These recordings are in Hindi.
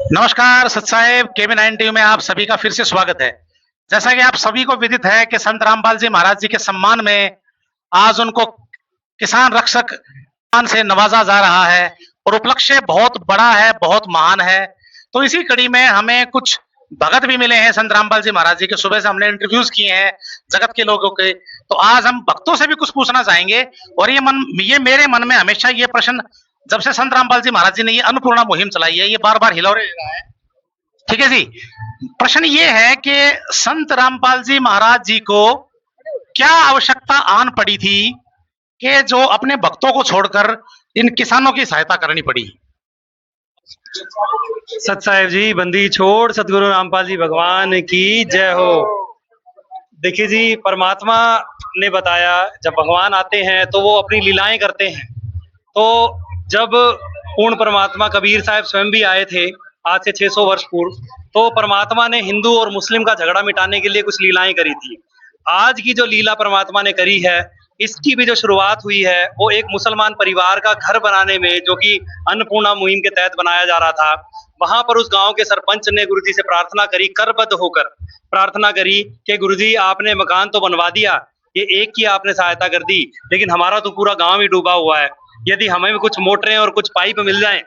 नमस्कार सत साहेब, केवी 9 में आप सभी का फिर से स्वागत है। जैसा कि आप सभी को विदित है कि संत रामपाल जी महाराज जी के सम्मान में आज उनको किसान रक्षक सम्मान से नवाजा जा रहा है और उपलक्ष्य बहुत बड़ा है, बहुत महान है। तो इसी कड़ी में हमें कुछ भगत भी मिले हैं संत रामपाल जी महाराज जी के। सुबह से हमने इंटरव्यूज किए हैं जगत के लोगों के। तो आज हम भक्तों से भी कुछ पूछना चाहेंगे और ये मेरे मन में हमेशा ये प्रश्न, जब से संत रामपाल जी महाराज जी ने ये अन्नपूर्णा मुहिम चलाई है, ये बार बार हिलौरे ले रहा है। ठीक है जी। प्रश्न ये है कि संत रामपाल जी महाराज जी को क्या आवश्यकता आन पड़ी थी कि जो अपने भक्तों को छोड़कर इन किसानों की सहायता करनी पड़ी। सत साहेब जी, बंदी छोड़ सतगुरु रामपाल जी भगवान की जय हो। देखिए जी, परमात्मा ने बताया जब भगवान आते हैं तो वो अपनी लीलाएं करते हैं। तो जब पूर्ण परमात्मा कबीर साहब स्वयं भी आए थे आज से 600 वर्ष पूर्व, तो परमात्मा ने हिंदू और मुस्लिम का झगड़ा मिटाने के लिए कुछ लीलाएं करी थी। आज की जो लीला परमात्मा ने करी है, इसकी भी जो शुरुआत हुई है वो एक मुसलमान परिवार का घर बनाने में, जो कि अन्नपूर्णा मुहिम के तहत बनाया जा रहा था। वहां पर उस गांव के सरपंच ने गुरुजी से प्रार्थना करी, करबद्ध होकर प्रार्थना करी कि गुरुजी आपने मकान तो बनवा दिया, ये एक की आपने सहायता कर दी, लेकिन हमारा तो पूरा गांव ही डूबा हुआ है। यदि हमें भी कुछ मोटरें और कुछ पाइप मिल जाएं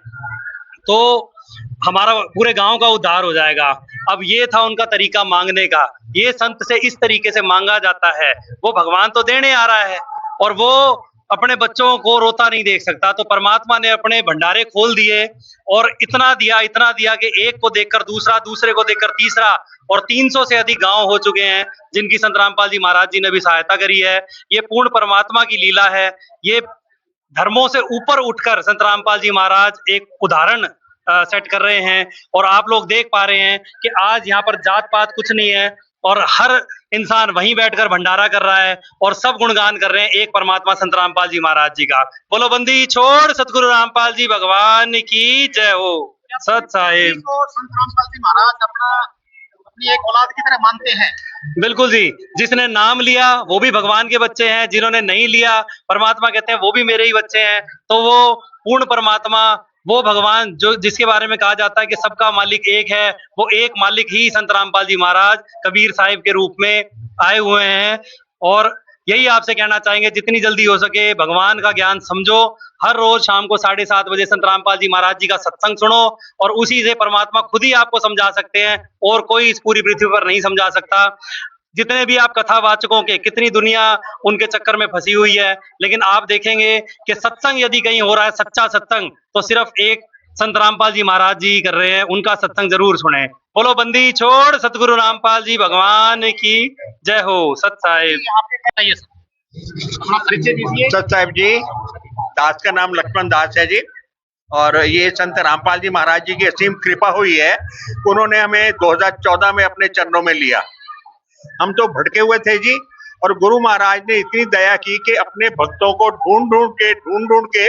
तो हमारा पूरे गांव का उद्धार हो जाएगा। अब ये था उनका तरीका मांगने का। ये संत से इस तरीके से मांगा जाता है। वो भगवान तो देने आ रहा है और वो अपने बच्चों को रोता नहीं देख सकता, तो परमात्मा ने अपने भंडारे खोल दिए और इतना दिया कि एक को देखकर दूसरा, दूसरे को देखकर तीसरा, और 300 से अधिक गांव हो चुके हैं जिनकी संत रामपाल जी महाराज जी ने भी सहायता करी है। ये पूर्ण परमात्मा की लीला है। ये धर्मों से ऊपर उठकर संत रामपाल जी महाराज एक उदाहरण सेट कर रहे हैं। और आप लोग देख पा रहे हैं कि आज यहाँ पर जात पात कुछ नहीं है और हर इंसान वहीं बैठकर भंडारा कर रहा है और सब गुणगान कर रहे हैं एक परमात्मा संत रामपाल जी महाराज जी का। बोलो बंदी छोड़ सतगुरु रामपाल जी भगवान की जय हो। सत साहिब तो संत रामपाल जी महाराज अपनी एक औलाद की तरह मानते हैं। बिल्कुल जी, जिसने नाम लिया वो भी भगवान के बच्चे हैं, जिन्होंने नहीं लिया परमात्मा कहते हैं वो भी मेरे ही बच्चे हैं। तो वो पूर्ण परमात्मा, वो भगवान जो जिसके बारे में कहा जाता है कि सबका मालिक एक है, वो एक मालिक ही संत रामपाल जी महाराज कबीर साहिब के रूप में आए हुए हैं। और यही आपसे कहना चाहेंगे, जितनी जल्दी हो सके भगवान का ज्ञान समझो। हर रोज शाम को 7:30 बजे संत रामपाल जी महाराज जी का सत्संग सुनो और उसी से परमात्मा खुद ही आपको समझा सकते हैं और कोई इस पूरी पृथ्वी पर नहीं समझा सकता। जितने भी आप कथावाचकों के, कितनी दुनिया उनके चक्कर में फंसी हुई है, लेकिन आप देखेंगे कि सत्संग यदि कहीं हो रहा है, सच्चा सत्संग, तो सिर्फ एक संत रामपाल जी महाराज जी कर रहे हैं। उनका सत्संग जरूर सुने। बोलो बंदी छोड़ सतगुरु रामपाल जी भगवान की जय हो। सत साहिब। सत साहिब जी, दास का नाम लक्ष्मण दास है जी। और ये संत रामपाल जी महाराज जी की असीम कृपा हुई है। उन्होंने हमें 2014 में अपने चरणों में लिया। हम तो भटके हुए थे जी, और गुरु महाराज ने इतनी दया की कि अपने भक्तों को ढूंढ ढूंढ के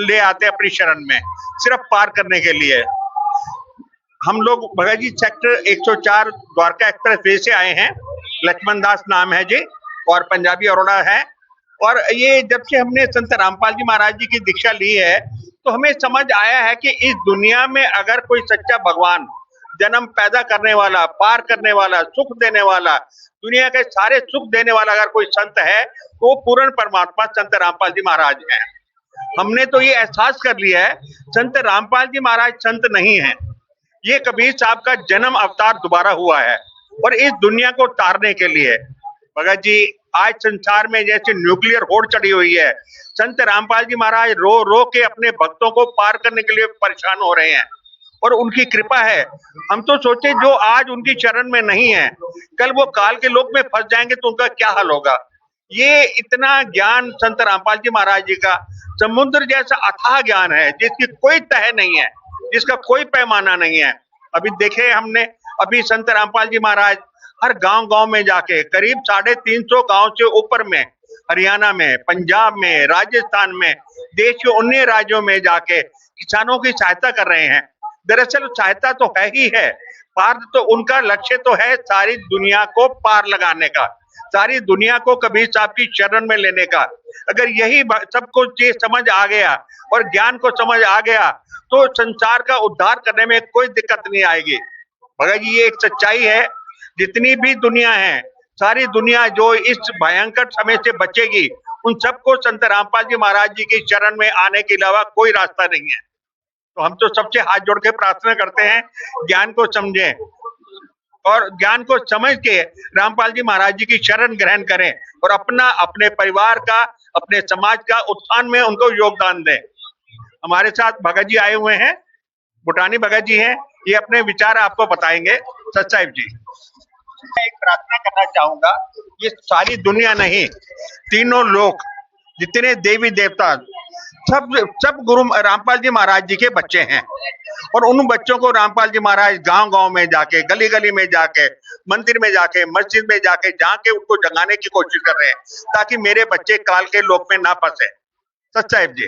ले आते अपनी शरण में, सिर्फ पार करने के लिए। हम लोग Bhagat ji sector 104 Dwarka express way से आए हैं। लक्ष्मण दास नाम है जी और पंजाबी अरोड़ा है। और ये जब से हमने संत रामपाल जी महाराज जी की दीक्षा ली है तो हमें समझ आया है कि इस दुनिया में अगर कोई सच्चा भगवान, जन्म पैदा करने वाला, पार करने वाला, सुख देने वाला, दुनिया के सारे सुख देने वाला अगर कोई संत है तो वो पूर्ण परमात्मा संत रामपाल जी महाराज हैं। हमने तो ये एहसास कर लिया है, संत रामपाल जी महाराज संत नहीं है, ये कबीर साहब का जन्म अवतार दोबारा हुआ है और इस दुनिया को तारने के लिए। भगत जी, आज संसार में जैसे न्यूक्लियर होड़ चढ़ी हुई है, संत रामपाल जी महाराज रो रो के अपने भक्तों को पार करने के लिए परेशान हो रहे हैं और उनकी कृपा है। हम तो सोचे जो आज उनकी शरण में नहीं है, कल वो काल के लोक में फंस जाएंगे तो उनका क्या हाल होगा। ये इतना ज्ञान संत रामपाल जी महाराज जी का समुद्र जैसा अथाह ज्ञान है, जिसकी कोई तह नहीं है, जिसका कोई पैमाना नहीं है। अभी देखे हमने, अभी संत रामपाल जी महाराज हर गांव में जाके करीब 350 गांव से ऊपर में, हरियाणा में, पंजाब में, राजस्थान में, देश के अन्य राज्यों में जाके किसानों की सहायता कर रहे हैं। दरअसल सहायता तो है ही है, पार तो उनका लक्ष्य तो है सारी दुनिया को पार लगाने का। सारी दुनिया को कबीर साहब की शरण में लेने का। अगर यही सबको ये समझ आ गया और ज्ञान को समझ आ गया तो संसार का उद्धार करने में कोई दिक्कत नहीं आएगी। भगत जी, ये एक सच्चाई है। जितनी भी दुनिया है, सारी दुनिया जो इस भयंकर समय से बचेगी, उन सबको संत रामपाल जी महाराज जी की शरण में आने के अलावा कोई रास्ता नहीं है। तो हम तो सबसे हाथ जोड़ के प्रार्थना करते हैं, ज्ञान को समझें और ज्ञान को समझ के रामपाल जी महाराज जी की शरण ग्रहण करें और अपने परिवार का, अपने समाज का उत्थान में उनको योगदान दें। हमारे साथ भगत जी आए हुए हैं, भूटानी भगत जी हैं, ये अपने विचार आपको बताएंगे। सचसाहिब जी, मैं एक प्रार्थना करना चाहूंगा, ये सारी दुनिया नहीं, तीनों लोग, जितने देवी देवता, सब गुरु रामपाल जी महाराज जी के बच्चे हैं और उन बच्चों को रामपाल जी महाराज गांव-गांव में जाके, गली-गली में जाके, मंदिर में जाके, मस्जिद में जाके उनको जगाने की कोशिश कर रहे हैं ताकि मेरे बच्चे काल के लोक में ना फंसे। सचसाहिब जी।